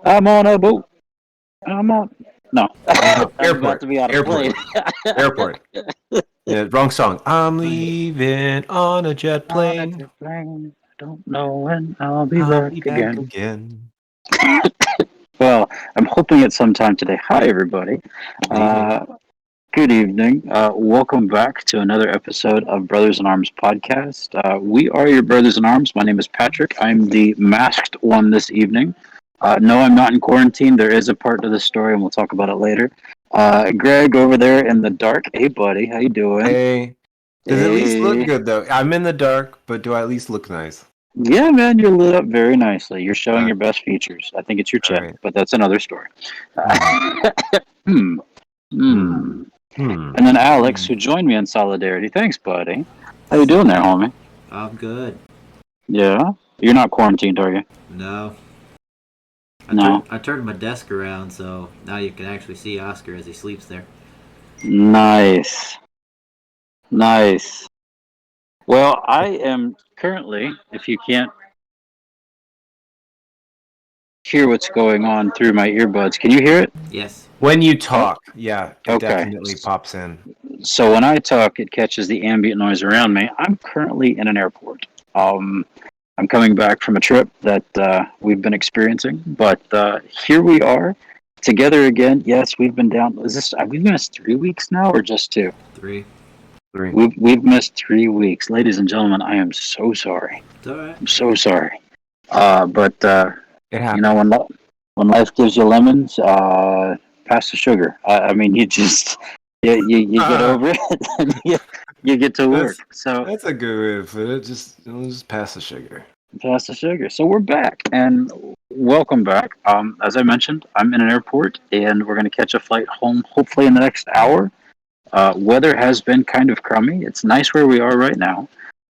I'm on a boat. I'm on. No, No, I'm about to be on a plane. airport. Yeah, wrong song. I'm leaving on a jet On a plane. jet plane. I don't know when I'll be I'll back be back again. again. Well, I'm hoping at some time today. Hi, everybody. Good evening. Good evening. Welcome back to another episode of Brothers in Arms podcast. We are your Brothers in Arms. My name is Patrick. I'm the masked one this evening. No, I'm not in quarantine. There is a part to this story, and we'll talk about it later. Greg over there in the dark. Hey, buddy. How you doing? Hey, does it at least look Hey. good though? I'm in the dark, but do I at least look nice? Yeah, man, you're lit up very nicely. You're showing Uh, your best features. I think it's your all chin, right. but that's another story. Hmm. Hmm. Hmm. Hmm. Hmm. And then Alex, Hmm. who joined me in solidarity. Thanks, buddy. How you doing there, homie? I'm good. Yeah? You're not quarantined, are you? No. I turned No. I turned my desk around so now you can actually see Oscar as he sleeps there. Nice. Nice. Well, I am currently, if you can't hear what's going on through my earbuds, can you hear it? Yes. When you Oh, talk, yeah, it okay. definitely pops in. So when I talk, it catches the ambient noise around me. I'm currently in an airport. I'm coming back from a trip that we've been experiencing, but here we are together again. Yes, we've been down. Is this? Have we missed 3 weeks now, or just two? 3. 3. We've missed 3 weeks, ladies and gentlemen. I am so sorry. It's alright. I'm so sorry. But It you know, happened. when life gives you lemons, pass the sugar. I mean, you just you get over it and you get to that's work. So that's a good way to put it. Just pass the sugar. pass the sugar. So we're back and welcome back. As I mentioned, I'm in an airport and we're going to catch a flight home hopefully in the next hour. Weather has been kind of crummy. It's nice where we are right now,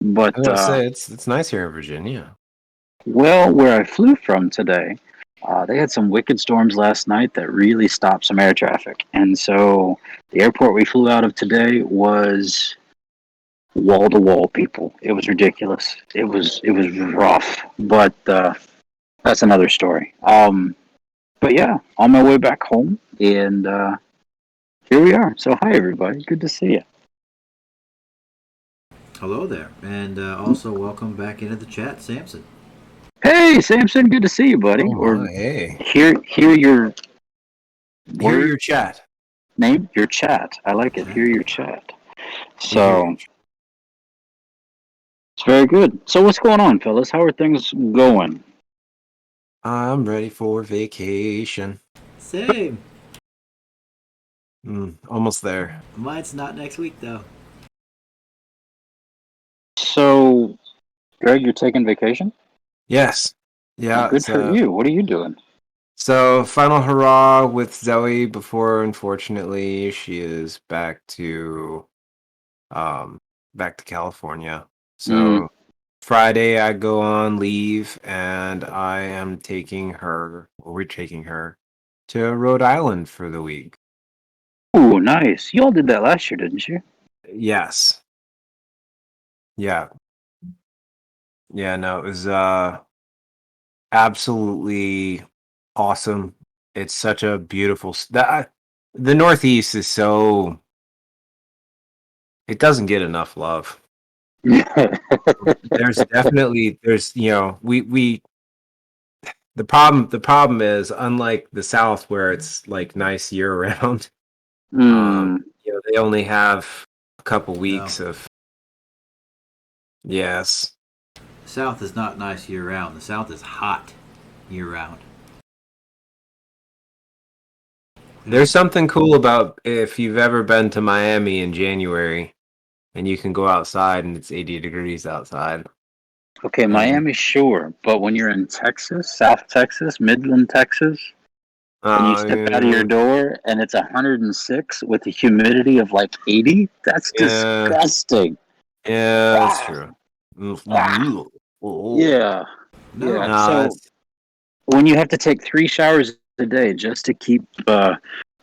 but I gotta say, it's nice here in Virginia. well, where I flew from today, they had some wicked storms last night that really stopped some air traffic, and so the airport we flew out of today was wall to wall people. It was ridiculous. It was rough, but that's another story. But yeah, on my way back home, and here we are. So hi everybody, good to see you. Hello there. And also welcome back into the chat, Samson. Hey Samson, good to see you, buddy. Oh Or my, hey. hear your Hear word your chat. name, your chat. I like it. Chat. Hear your chat. We hear So you. it's very good. So what's going on, fellas? How are things going? I'm ready for vacation. Same. Almost there. Mine's not next week though. So, Greg, you're taking vacation? Yes. Well, Yeah, good it's for you. What are you doing? so final hurrah with Zoe before unfortunately she is um back to California. Mm. So Friday I go on leave and I am taking her, or we're taking her to Rhode Island for the week. Ooh, nice. You all did that last year, didn't you? Yes. Yeah. Yeah, no, it was absolutely awesome. It's such a beautiful the Northeast is so, it doesn't get enough love. There's definitely, we the problem is, unlike the South where it's like nice year round, mm. they only have a couple No. weeks of, yes. The South is not nice year round. The South is hot year round. There's something cool about if you've ever been to Miami in January and you can go outside and it's 80 degrees outside. Okay, And Miami, sure, but when you're in Texas, South Texas, Midland, Texas, and you step out of your uh, door and it's 106 with a humidity of like 80, that's yeah, disgusting. yeah, that's Ah, true. ah, Oh. yeah, yeah. No. No, So when you have to take 3 showers a day just to keep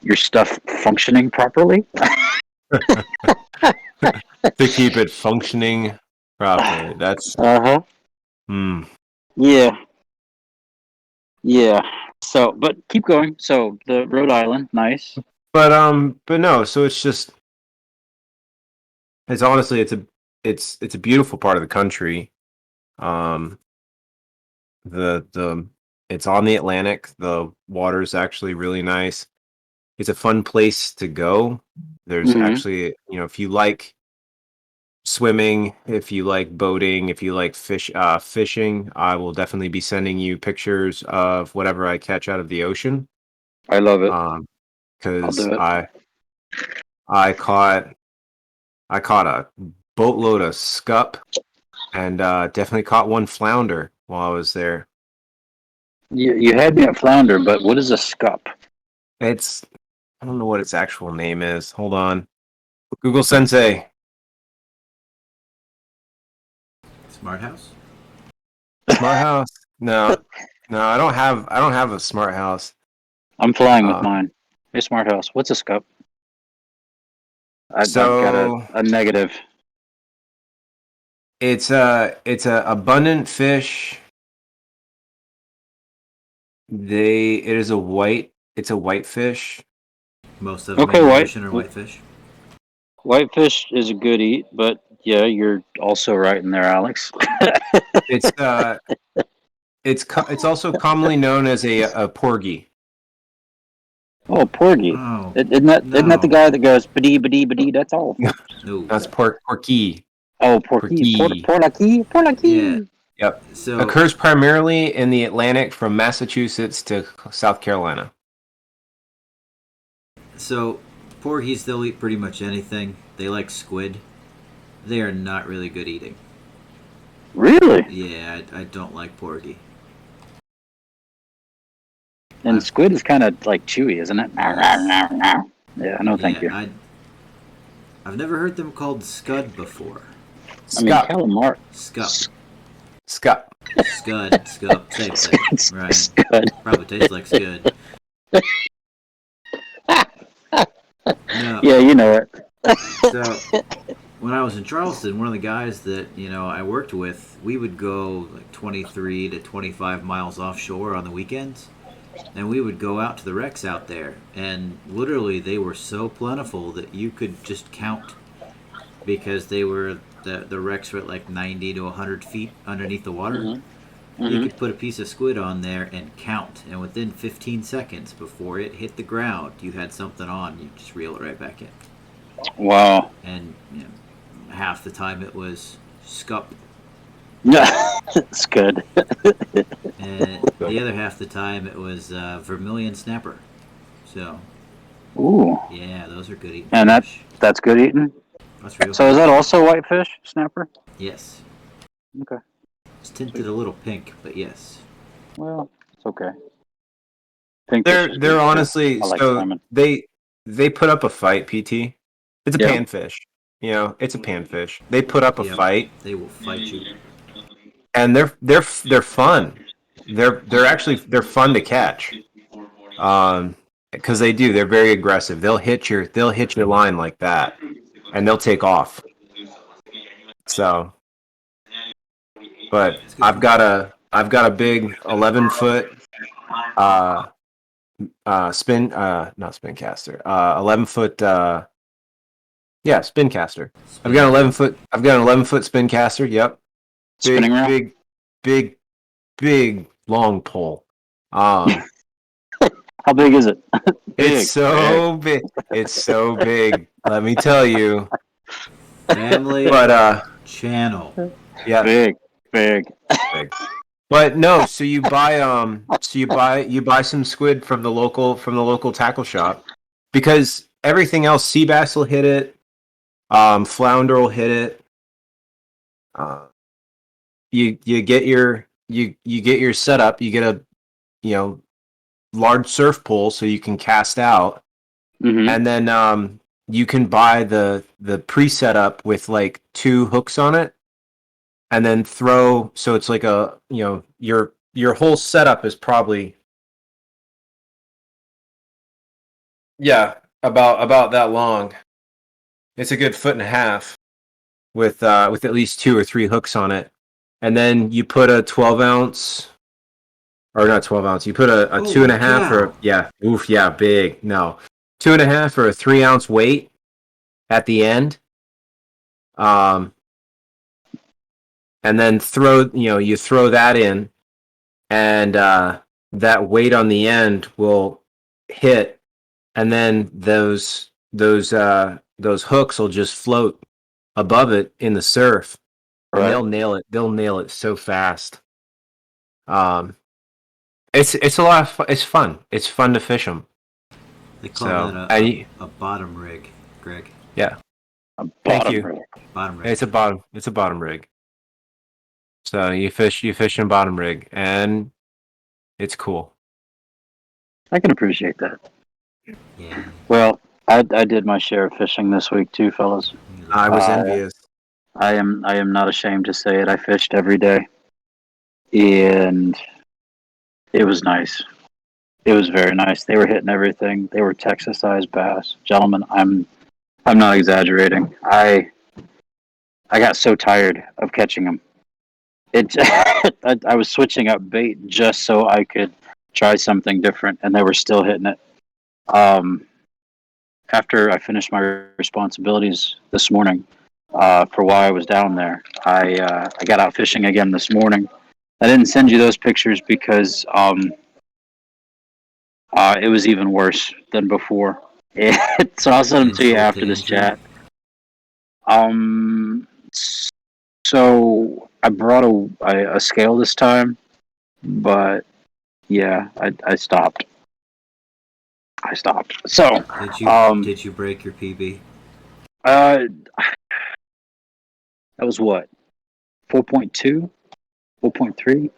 your stuff functioning properly. to keep it functioning properly. That's Uh huh. hmm. Yeah. Yeah. So, but keep going. So the Rhode Island, nice. But no. So it's honestly it's a beautiful part of the country. Um, the it's on the Atlantic. The water's actually really nice. It's a fun place to go. There's Hmm. actually, if you like swimming, if you like boating, if you like fishing, I will definitely be sending you pictures of whatever I catch out of the ocean. I love it. I'll Because do it. I caught a boatload of scup and definitely caught one flounder while I was there. You had me at flounder, but what is a scup? I don't know what its actual name is. Hold on. Google Sensei. Smart house. Smart house? No. No, I don't have a smart house. I'm flying with Uh, mine. Hey, smart house. What's a scup? I've got so a negative. it's a abundant fish. It's a white fish. Most of them Okay, in the ocean are whitefish. whitefish is a good eat, but yeah, you're also right in there, Alex. It's it's also commonly known as a porgy. Oh, porgy. Oh Isn't that the no, guy that goes badee badee badee? That's all. no. That's porky. Oh, porky, Porky. Yeah. porky. Yep. So Occurs primarily in the Atlantic from Massachusetts to South Carolina. so porgies, they'll eat pretty much anything. They like squid. They are not really good eating. Really? Yeah, I don't like porgy. And squid is kind of like chewy, isn't it? Yeah, no, thank you. I've never heard them called scud before. I mean, Scup. calamari. Scup, Scup. scud, scup, same thing. Right. Scud. Probably tastes like scud. No. Yeah, you know it. So when I was in Charleston, one of the guys that I worked with, we would go like 23 to 25 miles offshore on the weekends, and we would go out to the wrecks out there, and literally they were so plentiful that you could just count, because the wrecks were at like 90 to 100 feet underneath the water. Mhm. You Mhm. could put a piece of squid on there and count, and within 15 seconds before it hit the ground, you had something on. You just reel it right back in, Wow. and half the time it was scup, Scud. and the other half the time it was vermilion snapper. So Ooh. yeah, those are good eating And fish. that's good eating. That's real So is good. that also whitefish snapper? Yes, Okay. it's tinted a little pink, but yes. Well, it's okay. Pink fish is They're good too. honestly, I like so salmon. they put up a fight, PT. It's a Yeah. panfish. It's a panfish. They put up a Yep. fight, They will fight you. and they're fun. They're fun to catch. Because they're very aggressive. They'll hit your line like that, and they'll take off. So, but It's good I've fun. got a big 11-foot spin not spin caster 11-foot spin caster. I've got an 11-foot spin caster. Yep. Spinning reel. Big big long pole. How big is it? It's so big. It's so big. Let me tell you. Family But channel. yeah, Big. big. But no, so you buy some squid from the local tackle shop, because everything else, sea bass will hit it, flounder will hit it. You get your setup. You get a large surf pole so you can cast out, Mm-hmm. and then you can buy the pre-setup with like 2 hooks on it, and then throw. So it's like your whole setup is probably about that long. It's a good 1.5 with at least 2 or 3 hooks on it, and then you put a 12 ounce or not 12 ounce. You put a Holy 2.5 cow. big. No, 2.5 or a 3 ounce weight at the end. And then you throw that in, and that weight on the end will hit, and then those hooks will just float above it in the surf, and Right. they'll nail it. They'll nail it so fast. It's a lot of fun. It's fun. It's fun to fish them. They call that a bottom rig, Greg. Yeah. Thank you. Rig. Bottom rig. It's a bottom rig. So you fish in bottom rig, and it's cool. I can appreciate that. Yeah. Well, I did my share of fishing this week too, fellas. I was envious. I am not ashamed to say it. I fished every day, and it was nice. It was very nice. They were hitting everything. They were Texas-sized bass, gentlemen. I'm not exaggerating. I got so tired of catching them. I was switching up bait just so I could try something different, and they were still hitting it. After I finished my responsibilities this morning, for while I was down there, I got out fishing again this morning. I didn't send you those pictures because it was even worse than before. So I'll send them to you after this chat. So I brought a scale this time, but yeah, I stopped. So did you break your PB? That was what, 4.2, 4.3.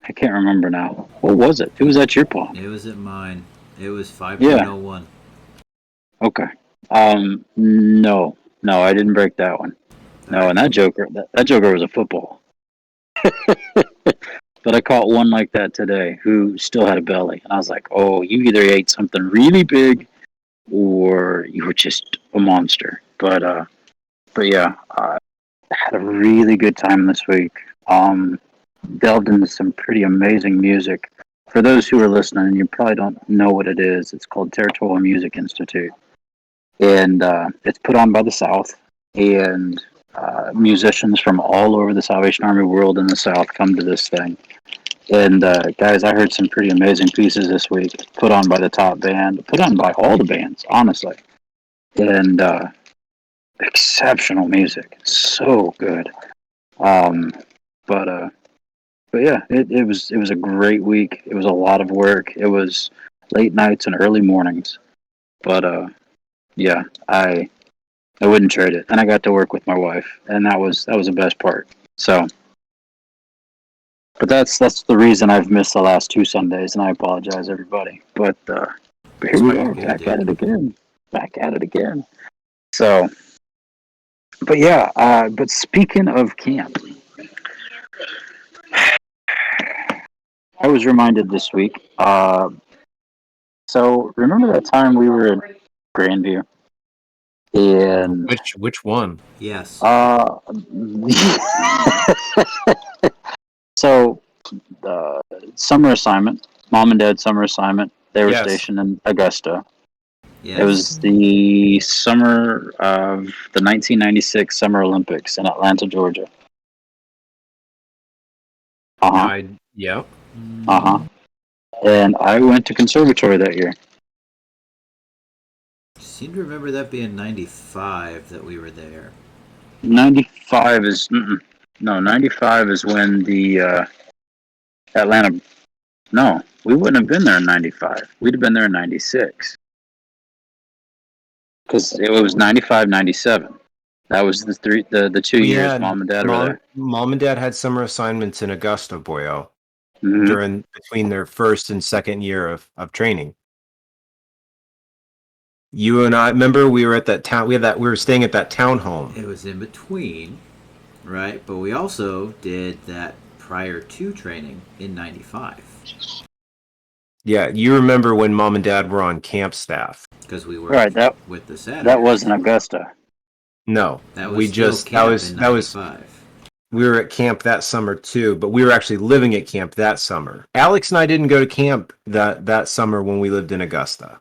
I can't remember now. What was it? It was at your pond. It was at mine. It was 5.01. Okay. No, I didn't break that one. No, and that joker was a football. But I caught one like that today who still had a belly, and I was like, "Oh, you either ate something really big, or you were just a monster." But yeah, I had a really good time this week. Delved into some pretty amazing music. For those who are listening, you probably don't know what it is. It's called Territorial Music Institute, and it's put on by the South, and musicians from all over the Salvation Army world in the South come to this thing. And guys, I heard some pretty amazing pieces this week, put on by the top band, put on by all the bands, honestly, and exceptional music, so good. But yeah, it was a great week. It was a lot of work. It was late nights and early mornings, but yeah, I wouldn't trade it, and I got to work with my wife, and that was the best part. So. But that's the reason I've missed the last 2 Sundays, and I apologize, everybody. But here we are, back at it again. So, but yeah, but speaking of camp, I was reminded this week. So remember that time we were in Grandview, and which one? Yes. So, summer assignment, mom and dad summer assignment. They were stationed in Augusta. Yes. It was the summer of the 1996 Summer Olympics in Atlanta, Georgia. Yeah. And I went to conservatory that year. I seem to remember that being 95 that we were there. 95 is 95 is when the Atlanta. No, we wouldn't have been there in 95. We'd have been there in 96. Because it was 95, 97. That was the 2 years mom and dad were there. Mom and dad had summer assignments in Augusta, boyo, Mm-hmm. between their first and second year of training. You and I remember we were at that town. We were staying at that townhome. It was in between, right? But we also did that prior to training in 95. Yeah, you remember when mom and dad were on camp staff? Because we were with the Saturday. That wasn't Augusta. No, that was 95. we were at camp that summer too, but we were actually living at camp that summer. Alex and I didn't go to camp that summer when we lived in Augusta.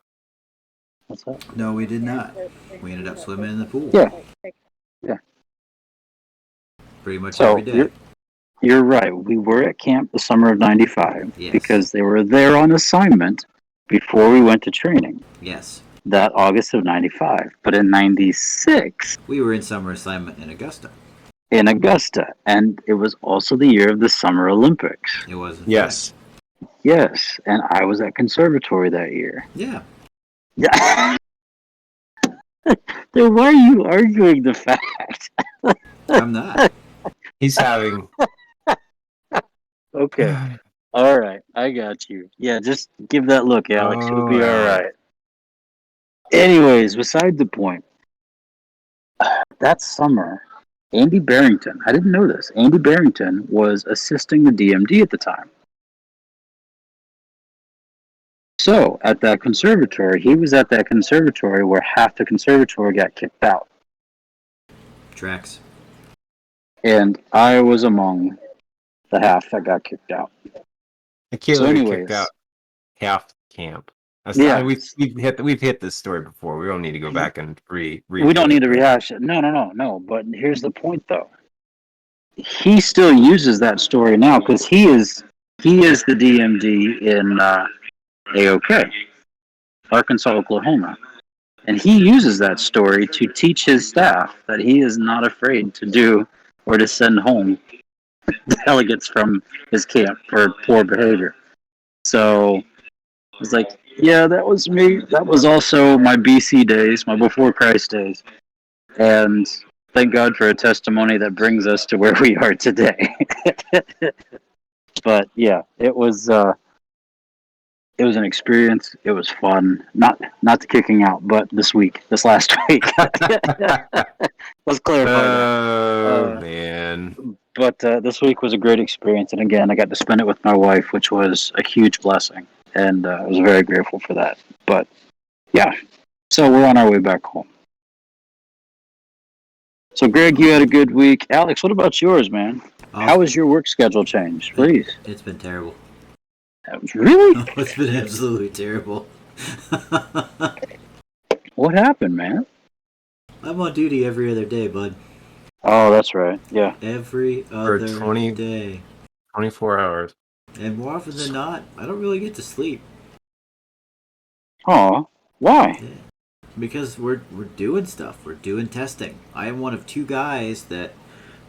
What's that? No, we did not. We ended up swimming in the pool. Yeah. Yeah. Pretty much So every day. you're right. We were at camp the summer of '95 Yes. because they were there on assignment before we went to training. Yes. That August of '95. But in '96, We were in summer assignment in Augusta. in Augusta, and it was also the year of the Summer Olympics. It was. Yes. Yes, and I was at conservatory that year. Yeah. Yeah. Then why are you arguing the fact? I'm not. He's having. Okay. All right. I got you. Yeah, just give that look, Alex. You'll be all right. Anyways, beside the point. That summer, Andy Barrington, I didn't know this. Andy Barrington was assisting the DMD at the time. So, at that conservatory, he was at that conservatory where half the conservatory got kicked out. Tracks. And I was among the half that got kicked out. Kayla So got anyways. kicked out half camp. Yeah. We've hit this story before. We don't need to go back and We don't need to rehash it. No. But here's the point, though. He still uses that story now because he is the DMD in AOK, Arkansas, Oklahoma. And he uses that story to teach his staff that he is not afraid to do or to send home delegates from his camp for poor behavior. So it's like, yeah, that was me. That was also my BC days, my before Christ days. And thank God for a testimony that brings us to where we are today. But yeah, it was an experience. It was fun. Not the kicking out, but this last week. Let's clarify that. Oh man. But this week was a great experience, and again, I got to spend it with my wife, which was a huge blessing, and I was very grateful for that. But yeah, so we're on our way back home. So Greg, you had a good week. Alex, what about yours, man? How has your work schedule changed? Please. It's been terrible. Really? It's been absolutely terrible. What happened, man? I'm on duty every other day, bud. Oh, that's right. Yeah. Every For other 20 day. 24 hours. And more often than not, I don't really get to sleep. Oh, why? Yeah. Because we're doing stuff. We're doing testing. I am one of two guys that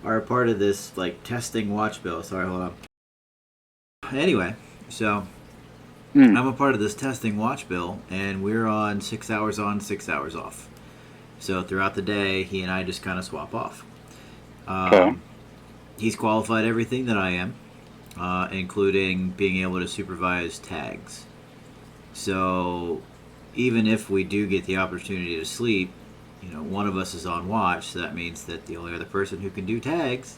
are a part of this testing watch bill. Sorry, hold on. Anyway, so I'm a part of this testing watch bill, and we're on 6 hours on, 6 hours off. So throughout the day, he and I just kind of swap off. Okay. He's qualified everything that I am, including being able to supervise tags. So even if we do get the opportunity to sleep, one of us is on watch, so that means that the only other person who can do tags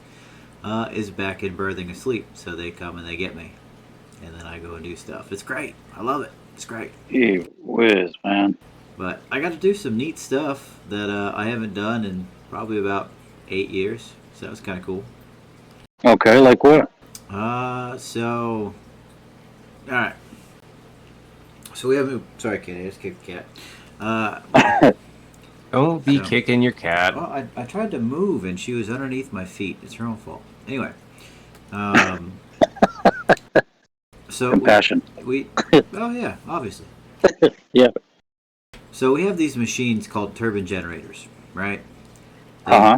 is back in berthing asleep. So they come and they get me, and then I go and do stuff. It's great. I love it. It's great. Gee whiz, man. But I got to do some neat stuff that I haven't done in probably about 8 years. So that was kind of cool. Okay, like what? So, all right. So we have. Sorry, kitty. I just kicked the cat. Don't be kicking your cat. Well, I tried to move and she was underneath my feet. It's her own fault. Anyway. So Compassion. We oh yeah, obviously. Yeah. So we have these machines called turbine generators, right?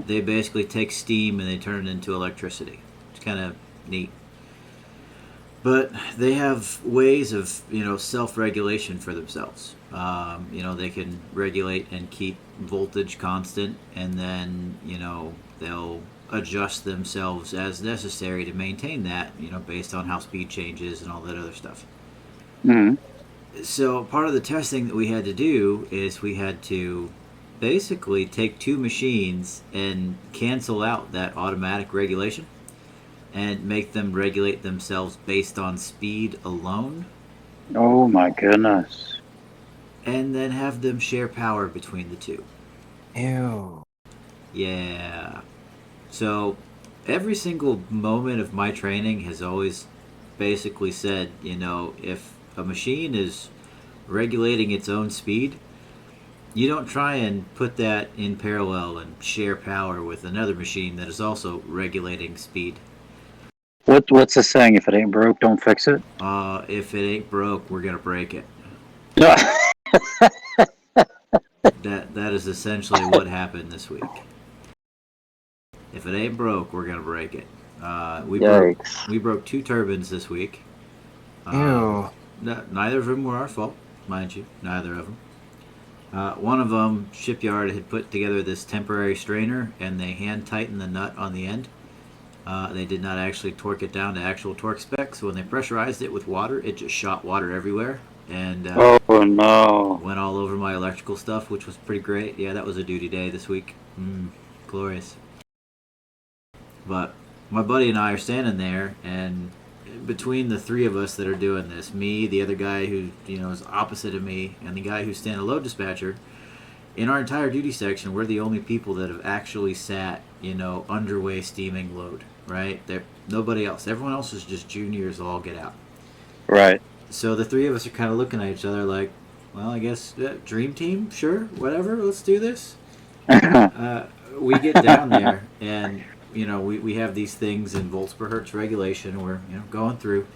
They basically take steam and they turn it into electricity. It's kind of neat. But they have ways of, self-regulation for themselves. They can regulate and keep voltage constant, and then, they'll adjust themselves as necessary to maintain that, based on how speed changes and all that other stuff. Mm-hmm. So part of the testing that we had to do is we had to basically take two machines and cancel out that automatic regulation and make them regulate themselves based on speed alone. Oh my goodness. And then have them share power between the two. Ew. Yeah. So every single moment of my training has always basically said, if a machine is regulating its own speed, you don't try and put that in parallel and share power with another machine that is also regulating speed. What's the saying? If it ain't broke, don't fix it. If it ain't broke, we're gonna break it. Yeah. That is essentially what happened this week. If it ain't broke, we're gonna break it. Yikes. We broke 2 turbines this week. Ew. Neither of them were our fault, mind you. Neither of them. One of them, Shipyard had put together this temporary strainer, and they hand tightened the nut on the end. They did not actually torque it down to actual torque specs. So when they pressurized it with water, it just shot water everywhere and Oh no. went all over my electrical stuff, which was pretty great. Yeah, that was a duty day this week. Glorious. But my buddy and I are standing there, and between the three of us that are doing this, me, the other guy who is opposite of me, and the guy who's standing load dispatcher, in our entire duty section, we're the only people that have actually sat, underway steaming load. Right? Nobody else. Everyone else is just juniors. All get out. Right. So the three of us are kind of looking at each other like, well, I guess dream team, sure, whatever. Let's do this. We get down there, and we have these things in volts per hertz regulation. We're going through,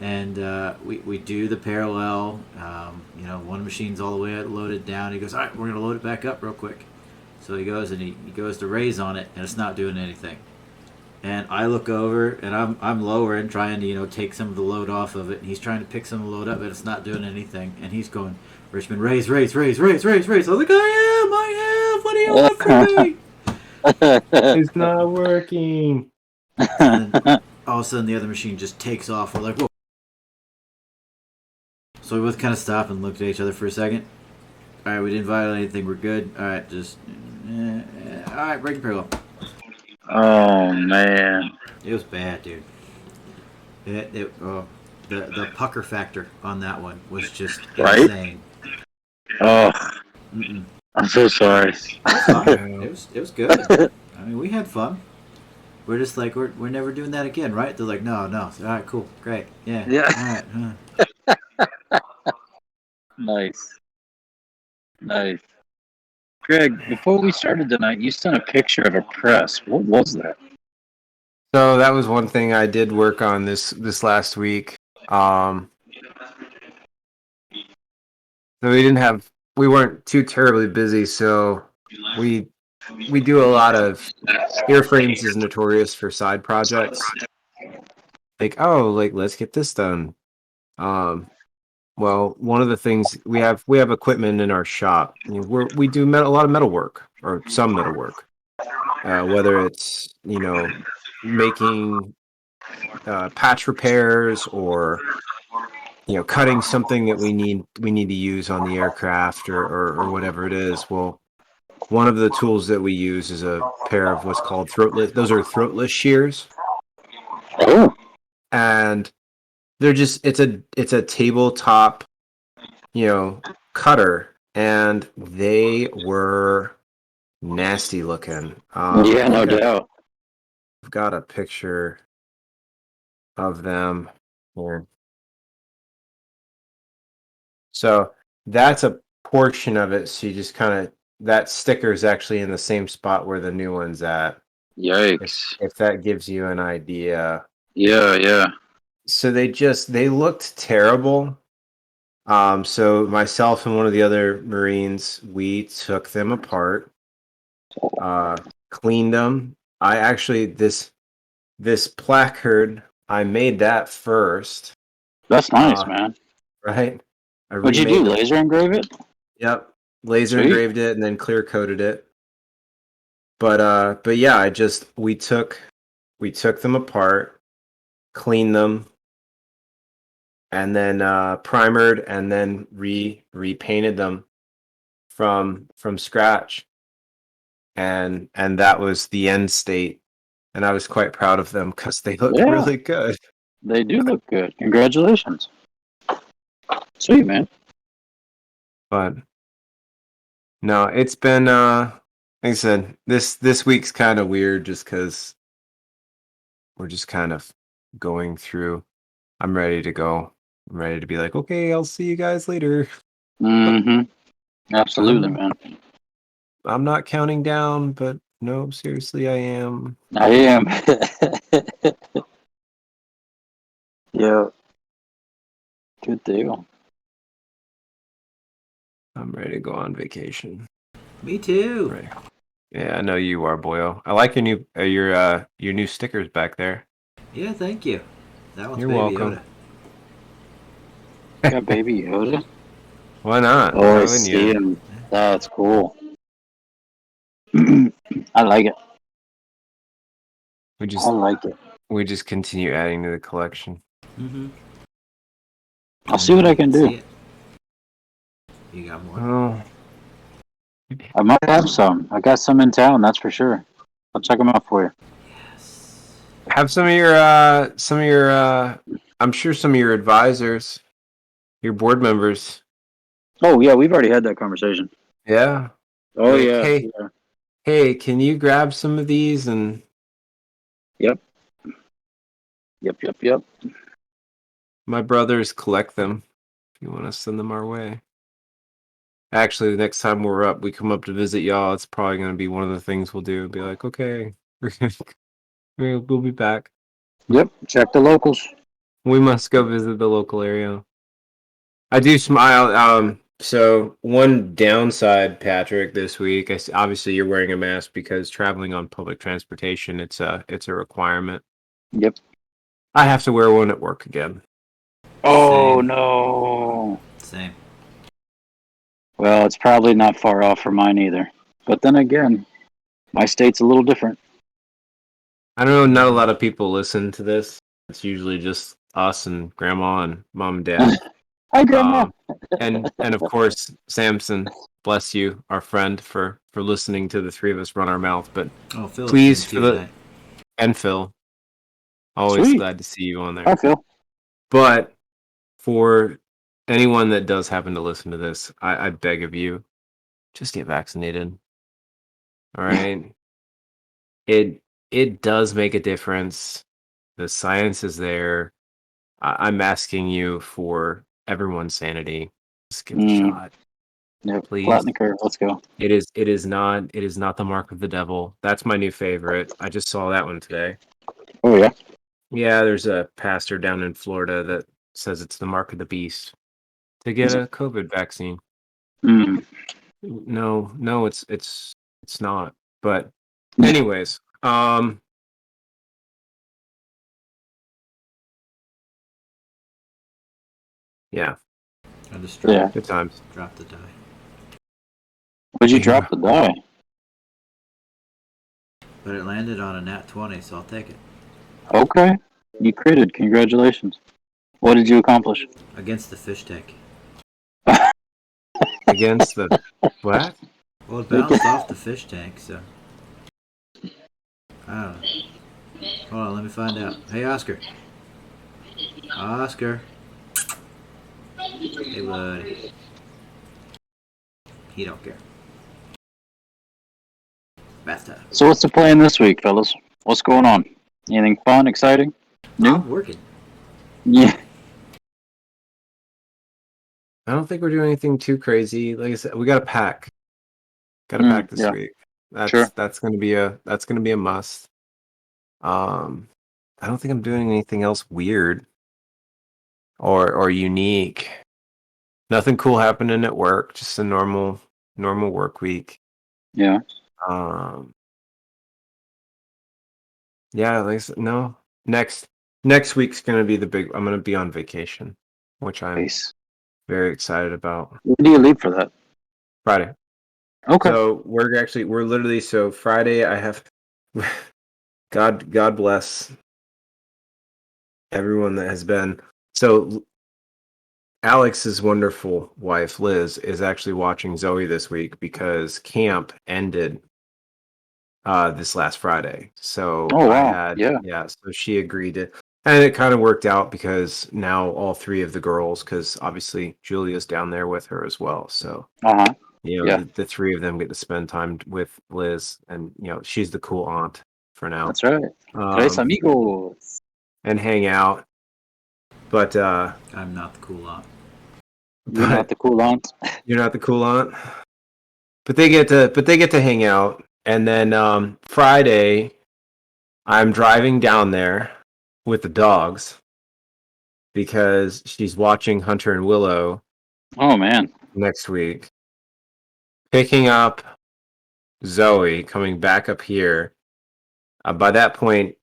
and we do the parallel. One machine's all the way loaded down. He goes, all right, we're gonna load it back up real quick. So he goes and he goes to raise on it, and it's not doing anything. And I look over, and I'm lowering, trying to take some of the load off of it, and he's trying to pick some of the load up, and it's not doing anything. And he's going, Richmond, raise. I was like, I am. What do you want from me? It's not working. And then all of a sudden, the other machine just takes off. We're like, whoa. So we both kind of stop and looked at each other for a second. All right, we didn't violate anything. We're good. All right, all right, breaking parallel. Oh man. It was bad, dude. The pucker factor on that one was just insane. Oh, Mm-mm. I'm so sorry. It was good. I mean, we had fun. We're just like we're never doing that again, right? They're like, no. All right, cool, great, yeah. All right. Nice. Greg, before we started tonight, you sent a picture of a press. What was that? So that was one thing I did work on this last week. So we weren't too terribly busy, so we do a lot of airframes is notorious for side projects. Like, let's get this done. Well, one of the things we have equipment in our shop. We do a lot of metal work, or some metal work, whether it's making patch repairs or cutting something that we need to use on the aircraft or whatever it is. Well, one of the tools that we use is a pair of what's called throatless. Those are throatless shears. Oh. And they're just it's a tabletop cutter, and they were nasty looking. Yeah, no doubt. I've got a picture of them here. So that's a portion of it. So you just kind of, that sticker is actually in the same spot where the new one's at. Yikes. If that gives you an idea. Yeah. So they looked terrible. So myself and one of the other Marines, we took them apart, cleaned them. I actually, this placard, I made that first. That's nice, man. Right? What'd you do? Laser engrave it? Yep. Laser engraved it and then clear coated it. But yeah, we took them apart, cleaned them, and then primered, and then repainted them from scratch. And that was the end state. And I was quite proud of them because they look really good. They do look good. Congratulations. Sweet, man. But no, it's been like I said, this week's kind of weird just because we're just kind of going through. I'm ready to go. I'm ready to be like, okay, I'll see you guys later. Mm-hmm. Absolutely, man. I'm not counting down, but no, seriously, I am. I am. Yeah. Good deal. I'm ready to go on vacation. Me too. Right. Yeah, I know you are, boyo. I like your new stickers back there. Yeah, thank you. That one's You're Baby welcome. Got Baby Yoda. Why not? Oh, Why I wouldn't see you? him. That's cool. I like it. We I just like it. we just continue adding to the collection. Mm-hmm. I'll see what I can do. See it. You got more? Oh, I might have some. I got some in town, that's for sure. I'll check them out for you. Yes. have some of your I'm sure some of your advisors, your board members. Oh yeah, we've already had that conversation. Yeah. Oh Like, yeah. hey, Yeah. hey, can you grab some of these? And Yep. Yep. my brothers collect them. If you want to send them our way. Actually, the next time we come up to visit y'all, it's probably going to be one of the things we'll do. Be like, okay, we'll be back. Yep. Check the locals. We must go visit the local area. I do smile. So one downside, Patrick, this week, obviously you're wearing a mask because traveling on public transportation, it's a requirement. Yep. I have to wear one at work again. Oh Same. no. Same. Well, it's probably not far off for mine either. But then again, my state's a little different. I don't know. Not a lot of people listen to this. It's usually just us and grandma and mom and dad. Hi, Grandma. And of course, Samson, bless you, our friend, for listening to the three of us run our mouth. But Oh, Phil's please, in too tonight. and Phil, always Sweet. glad to see you on Hi, there. Phil. But for anyone that does happen to listen to this, I beg of you, just get vaccinated. All right. It does make a difference. The science is there. I'm asking you for everyone's sanity. Just get the shot, Yep. please. Flatten the curve. Let's go. It is not the mark of the devil. That's my new favorite. I just saw that one today. Oh yeah. Yeah, there's a pastor down in Florida that says it's the mark of the beast to get Is it? a COVID vaccine. Mm. No, it's not. But anyways, yeah, I just Yeah. good times. dropped the die. Would you Yeah. drop the die? But it landed on a nat 20, so I'll take it. Okay. You critted. Congratulations. What did you accomplish? Against the fish tank. Against the what? Well, it bounced off the fish tank, so. I don't know. Hold on, let me find out. Hey, Oscar. Oscar. Hey, buddy. He don't care. Bathtub. So what's the plan this week, fellas? What's going on? Anything fun, exciting, new? I'm working. Yeah. I don't think we're doing anything too crazy. Like I said, we got to pack. Got to pack this Yeah. week. That's Sure. that's gonna be a must. I don't think I'm doing anything else weird or unique. Nothing cool happening at work. Just a normal work week. Yeah. Yeah, like I said, no. Next week's gonna be the big. I'm gonna be on vacation, which I'm Nice. very excited about. When do you leave for that? Friday. Okay. So we're literally so Friday. I have God bless everyone that has been. So Alex's wonderful wife Liz is actually watching Zoe this week because camp ended this last Friday. So Oh I wow. had Yeah. so she agreed to, and it kind of worked out because now all three of the girls, because obviously Julia's down there with her as well. So Uh huh. you know Yeah. the three of them get to spend time with Liz, and she's the cool aunt for now. That's right. Tres amigos. And hang out. But I'm not the coolant. You're not the coolant. You're not the coolant. But they get to hang out. And then Friday, I'm driving down there with the dogs because she's watching Hunter and Willow. Oh man. Next week. Picking up Zoe, coming back up here. By that point,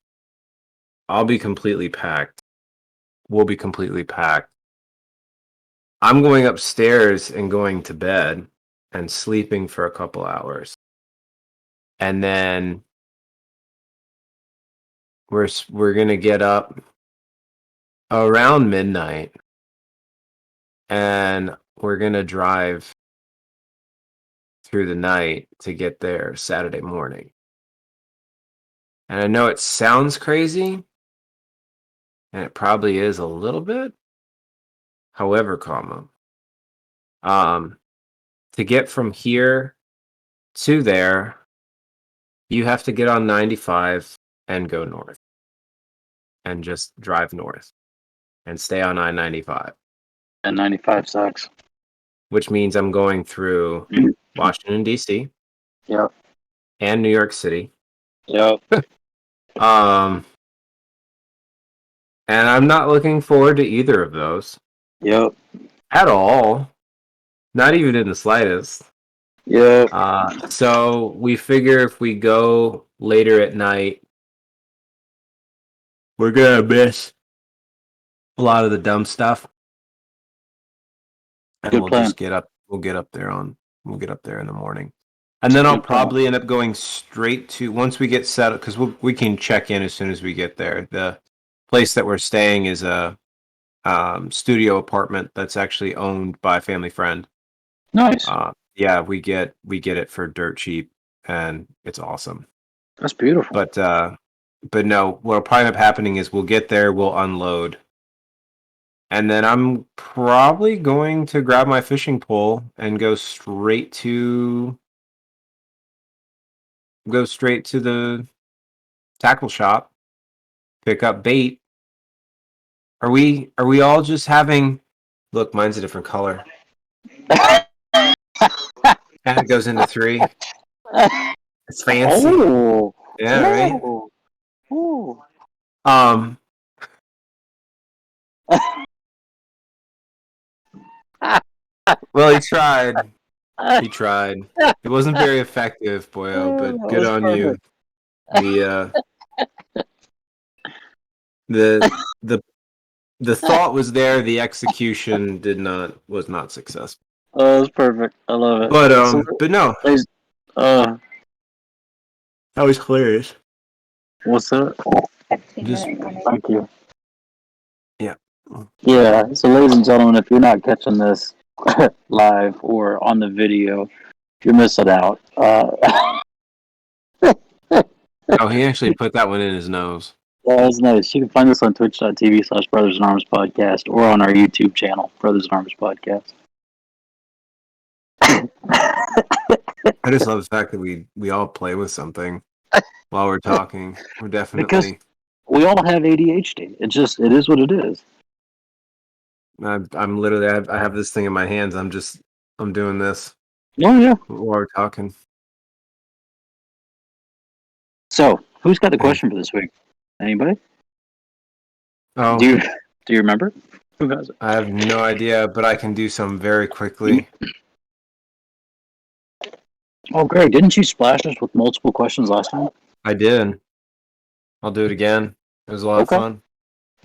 I'll be completely packed. We'll be completely packed. I'm going upstairs and going to bed and sleeping for a couple hours. And then we're going to get up around midnight and we're going to drive through the night to get there Saturday morning. And I know it sounds crazy, and it probably is a little bit. However, to get from here to there, you have to get on 95 and go north. And just drive north. And stay on I-95. And 95 sucks. Which means I'm going through Washington, D.C. Yep. And New York City. Yep. And I'm not looking forward to either of those. Yep. At all. Not even in the slightest. Yep. So we figure if we go later at night, we're gonna miss a lot of the dumb stuff. And Good we'll plan. just get up. We'll get up there in the morning. And then I'll probably end up going straight to, once we get set up, because we can check in as soon as we get there. The place that we're staying is a studio apartment that's actually owned by a family friend. Nice. Yeah, we get it for dirt cheap, and it's awesome. That's beautiful. But no, what'll probably end up happening is we'll get there, we'll unload, and then I'm probably going to grab my fishing pole and go straight to the tackle shop, pick up bait. Are we all just having? Look, mine's a different color. And it goes into 3. It's fancy. Oh. Yeah, right. Oh. Well, he tried. He tried. It wasn't very effective, boyo, but good on you. The thought was there. The execution was not successful. Oh, that's perfect. I love it. But no, that was hilarious. What's that? Just Thank you. Yeah. Yeah. So, ladies and gentlemen, if you're not catching this live or on the video, you're missing out. Oh, he actually put that one in his nose. That was nice. You can find us on twitch.tv/brothersinarmspodcast or on our YouTube channel, Brothers in Arms Podcast. I just love the fact that we all play with something while we're talking. We're definitely Because we all have ADHD. It is what it is. I'm literally I have this thing in my hands. I'm doing this. Oh yeah. While we're talking. So, who's got the question for this week? Anybody? Oh, Do you remember? Who has it? I have no idea, but I can do some very quickly. Oh, Greg, didn't you splash us with multiple questions last time? I did. I'll do it again. It was a lot of fun.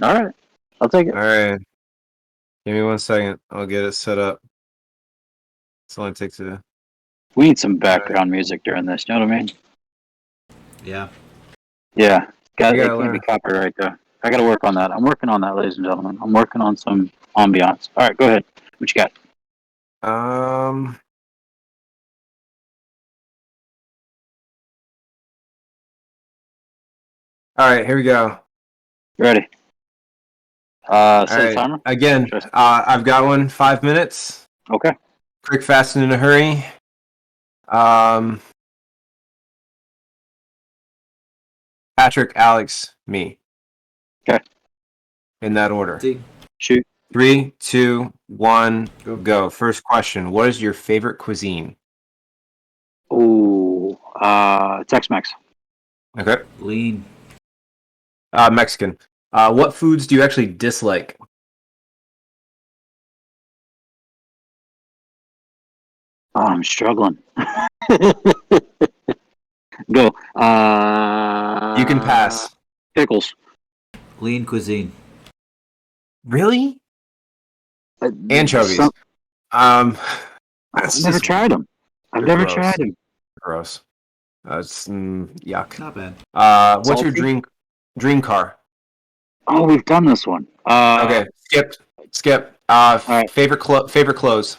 All right. I'll take it. All right. Give me 1 second. I'll get it set up. That's all it takes to. We need some background music during this. You know what I mean? Yeah. Yeah. It can't learn. be copyright though. I got to work on that. I'm working on that, ladies and gentlemen. I'm working on some ambiance. All right, go ahead. What you got? All right, here we go. Ready? Set All the right. timer. Again, I've got one. 5 minutes. Okay. Quick, fast, and in a hurry. Patrick, Alex, me. Okay. In that order. See? Shoot. 3, 2, 1, go. First question. What is your favorite cuisine? Ooh, Tex-Mex. Okay. Lean. Mexican. What foods do you actually dislike? Oh, I'm struggling. Go. You can pass. Pickles. Lean cuisine. Really? Anchovies. I've That's never just tried them. I've they're never gross. tried them. Gross. It's yuck. Not bad. What's your Salty? dream car? Oh, we've done this one. Okay, skip. right. Favorite clothes.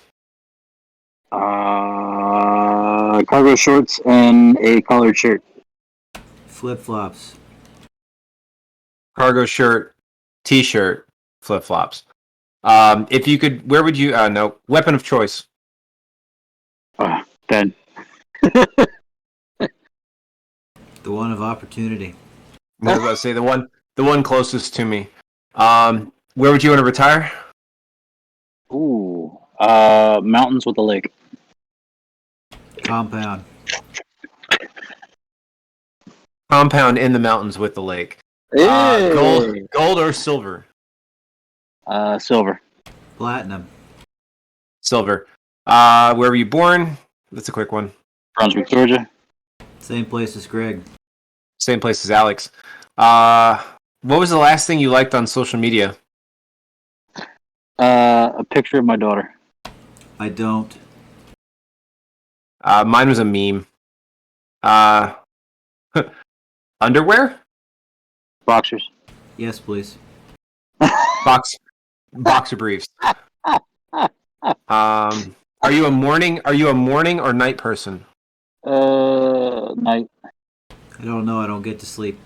Cargo shorts and a collared shirt. Flip flops. Cargo shirt, t-shirt, flip flops. If you could, where would you? No, weapon of choice. Then. The one of opportunity. I was about to say the one closest to me. Where would you want to retire? Ooh. Mountains with a lake. Compound. Compound in the mountains with the lake. Hey! Gold or silver? Silver. Platinum. Silver. Where were you born? That's a quick one. Brunswick, Georgia. Same place as Greg. Same place as Alex. What was the last thing you liked on social media? A picture of my daughter. I don't. Mine was a meme. Underwear? Boxers. Yes, please. Boxer briefs. Are you a morning or night person? Night. I don't know. I don't get to sleep.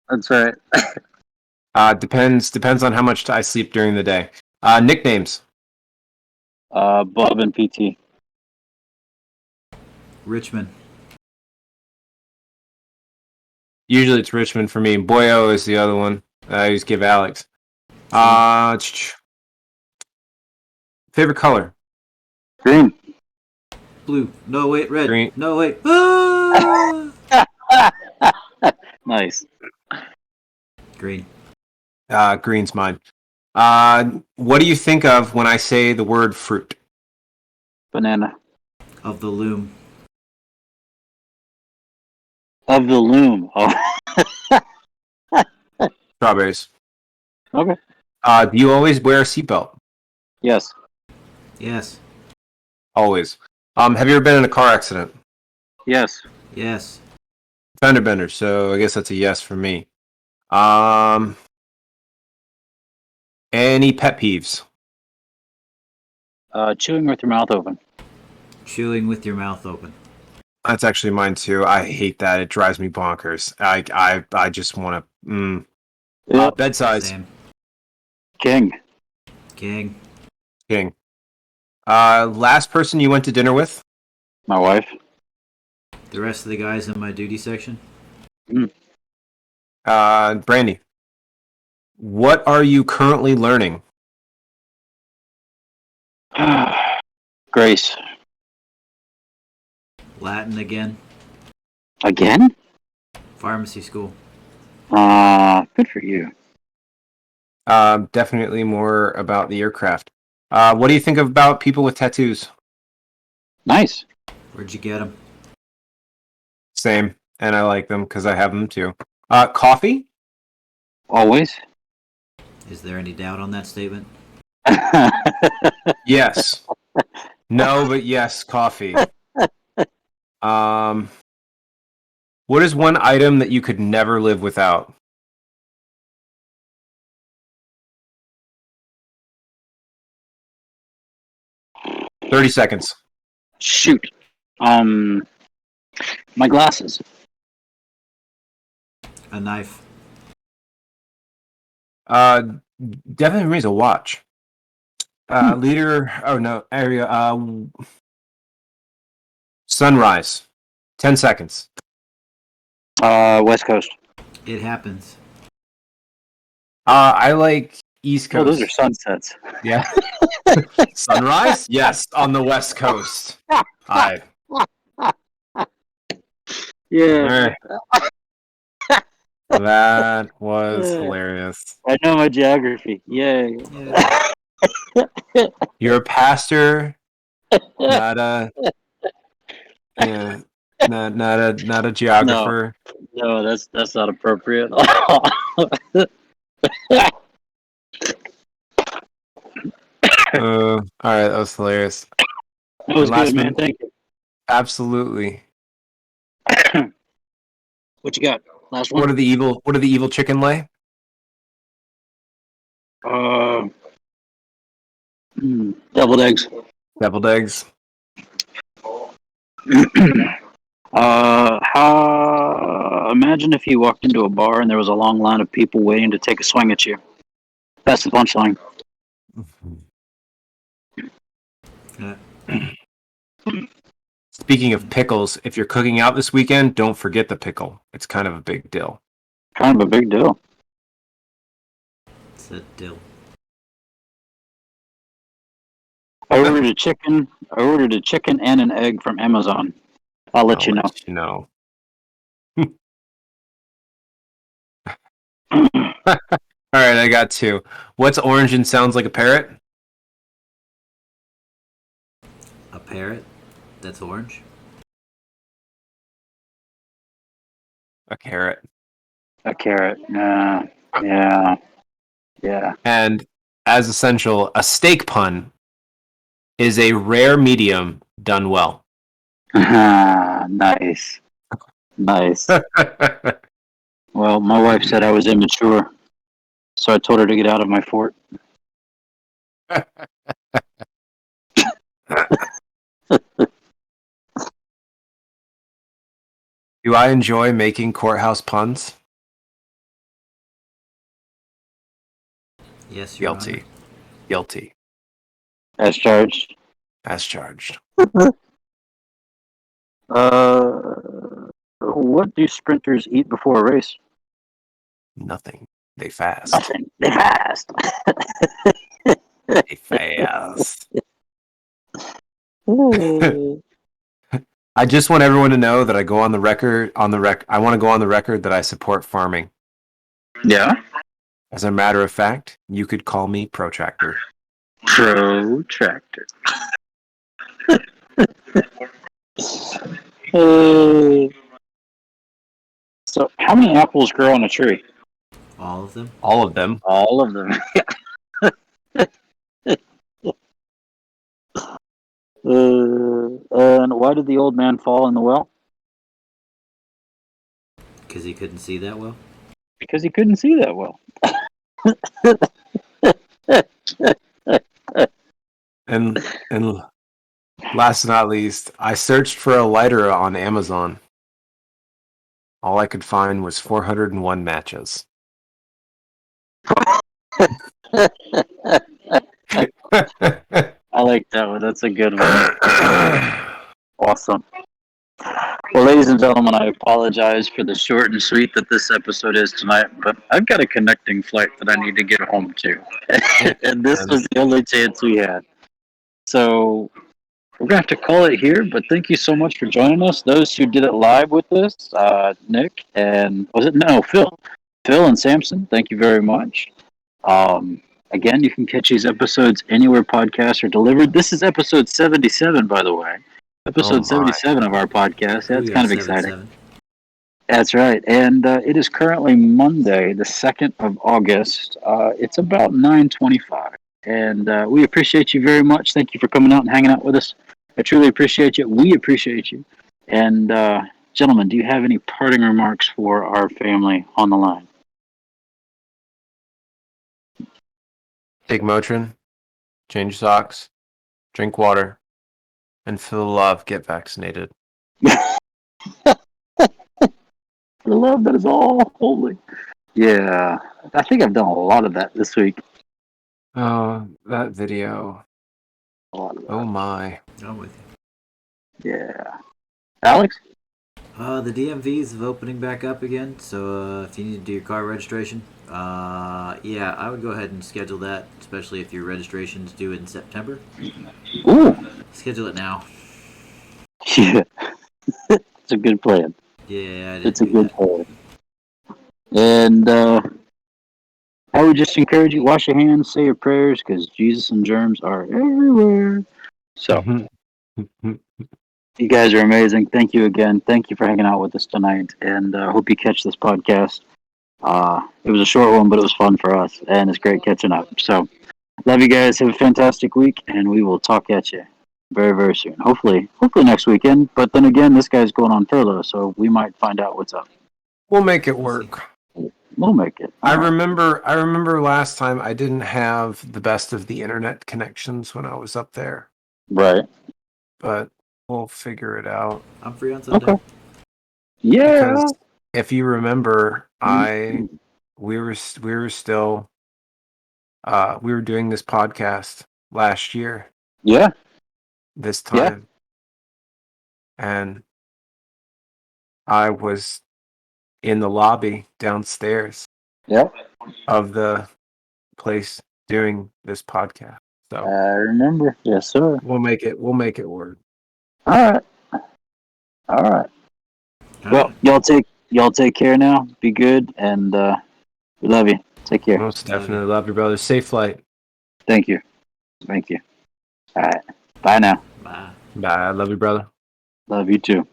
That's right. Depends on how much I sleep during the day. Nicknames. Bob and PT. Richmond. Usually it's Richmond for me. Boyo is the other one. I just give Alex. Favorite color? Green. Blue. No, wait. Red. Green. No, wait. Ah! Nice. Green. Green's mine. What do you think of when I say the word fruit? Banana. Of the loom. Of the loom. Oh. Strawberries. Okay. Do you always wear a seatbelt? Yes. Yes. Always. Have you ever been in a car accident? Yes. Yes. Fender bender, so I guess that's a yes for me. Any pet peeves? Chewing with your mouth open. Chewing with your mouth open. That's actually mine too. I hate that. It drives me bonkers. I just want to. Yep. Bed size. Same. King. King. King. Last person you went to dinner with? My wife. The rest of the guys in my duty section. Brandy. What are you currently learning? Grace. Latin again. Again? Pharmacy school. Good for you. Definitely more about the aircraft. What do you think about people with tattoos? Nice. Where'd you get them? Same, and I like them because I have them too. Coffee? Always. Is there any doubt on that statement? Yes. No, but yes, coffee. What is one item that you could never live without? $30 seconds. Shoot. My glasses. A knife. Definitely for me is a watch. Leader. Oh no, area. Sunrise. 10 seconds. West Coast. It happens. I like East Oh, those are Coast. sunsets. Yeah. Sunrise? Yes, on the West Coast. I. Yeah. That was hilarious. I know my geography. Yay. Yeah. You're a pastor, not a yeah, not a geographer. No, that's not appropriate. All right, that was hilarious. That was And last good, man. minute, Thank you. absolutely. What you got? Last What one. are the evil chicken lay? Deviled eggs. Deviled eggs. Imagine if you walked into a bar and there was a long line of people waiting to take a swing at you. That's the punchline. Speaking of pickles, if you're cooking out this weekend, don't forget the pickle. It's kind of a big deal. Kind of a big deal. It's a dill. I ordered a chicken and an egg from Amazon. I'll let you know. You know. All right, I got two. What's orange and sounds like a parrot? A parrot that's orange. A carrot. A carrot. Yeah. And as essential, a steak pun is a rare medium done well. Nice. Well, my wife said I was immature, so I told her to get out of my fort. Do I enjoy making courthouse puns? Yes, Your Guilty. Honor. Guilty. As charged. As charged. What do sprinters eat before a race? Nothing. They fast. Nothing. They fast. They fast. I just want everyone to know that I go on the record I want to go on the record that I support farming. Yeah. As a matter of fact, you could call me protractor. Protractor. So, how many apples grow on a tree? All of them. All of them. All of them. And why did the old man fall in the well? Because he couldn't see that well. Because he couldn't see that well. And last but not least, I searched for a lighter on Amazon. All I could find was 401 matches. I like that one. That's a good one. Awesome. Well, ladies and gentlemen, I apologize for the short and sweet that this episode is tonight, but I've got a connecting flight that I need to get home to. And this was the only chance we had. So we're going to have to call it here, but thank you so much for joining us. Those who did it live with us, Nick and, Phil. Phil and Samson, thank you very much. Again, you can catch these episodes anywhere podcasts are delivered. This is episode 77, by the way. Episode 77 of our podcast. That's kind of exciting. That's right. And it is currently Monday, the 2nd of August. It's about 9:25. And we appreciate you very much. Thank you for coming out and hanging out with us. I truly appreciate you. We appreciate you. And gentlemen, do you have any parting remarks for our family on the line? Take Motrin, change socks, drink water, and for the love, get vaccinated. For the love that is all holy. Yeah, I think I've done a lot of that this week. Oh, that video. A lot of that. Oh my. I'm with you. Yeah. Alex? The DMVs have opening back up again, so if you need to do your car registration, yeah, I would go ahead and schedule that, especially if your registration's due in September. Ooh, Schedule it now. yeah, it's a good plan. Yeah, I didn't It's a do good that. plan. And I would just encourage you, wash your hands, say your prayers, because Jesus and germs are everywhere. So, you guys are amazing. Thank you again. Thank you for hanging out with us tonight. And I hope you catch this podcast. It was a short one, but it was fun for us. And it's great catching up. So, love you guys. Have a fantastic week. And we will talk at you very, very soon. Hopefully next weekend. But then again, this guy's going on furlough. So, we might find out what's up. We'll make it work. We'll make it. I remember last time I didn't have the best of the internet connections when I was up there, Right. but we'll figure it out. I'm free on Sunday. Okay. Yeah. Because if you remember, we were still we were doing this podcast last year Yeah. this Yeah. time, and I was in the lobby downstairs Yep. of the place doing this podcast. So I remember. Yes, sir. we'll make it work. All right. All right. Well, y'all take care now. Be good, and we love you. Take care. Most definitely love you, brother. Safe flight. Thank you. Thank you. All right. Bye now. Bye. Bye. I love you, brother. Love you too.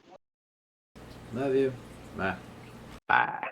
Love you. Bye. Bye.